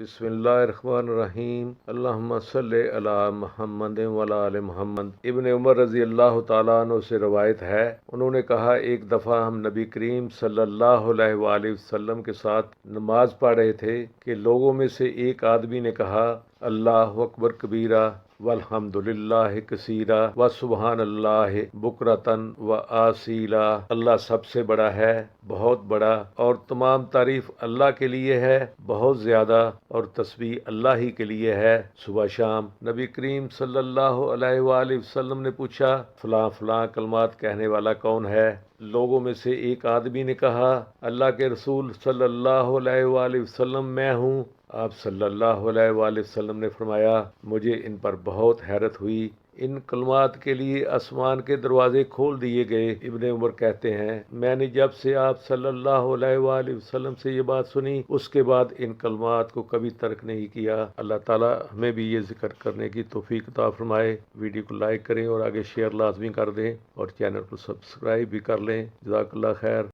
बिस्मिल्लाहिर्रहमानिर्रहीम अल्लाहुम्मा सल्लि अला मुहम्मद व अला आलि मुहम्मद। इब्न उमर रजी अल्लाह तआला अन्हु से रवायत है, उन्होंने कहा, एक दफ़ा हम नबी करीम सल्लल्लाहु अलैहि वसल्लम के साथ नमाज पढ़ रहे थे कि लोगों में से एक आदमी ने कहा, अल्लाहु अकबर कबीरा वल्हम्दुलिल्लाहि कसीरा व सुबहानल्लाहि बुकरतन व आसीला। अल्लाह सबसे बड़ा है, बहुत बड़ा, और तमाम तारीफ अल्लाह के लिए है, बहुत ज़्यादा, और तस्बीह अल्लाह ही के लिए है, सुबह शाम। नबी करीम सल्लल्लाहु अलैहि वसल्लम ने पूछा, फलां फलां कलमात कहने वाला कौन है? लोगों में से एक आदमी ने कहा, अल्लाह के रसूल सल्लल्लाहु अलैहि वसल्लम, मैं हूँ। आप सल्लल्लाहु अलैहि वसल्लम ने फरमाया, मुझे इन पर बहुत हैरत हुई। इन कलमात के लिए आसमान के दरवाजे खोल दिए गए। इब्ने उमर कहते हैं, मैंने जब से आप सल्लल्लाहु अलैहि वसल्लम से ये बात सुनी, उसके बाद इन कलमात को कभी तर्क नहीं किया। अल्लाह ताला हमें भी ये जिक्र करने की तौफीक अता फरमाए। वीडियो को लाइक करें और आगे शेयर लाजमी कर दें और चैनल को सब्सक्राइब भी कर लें। जज़ाकल्लाह खैर।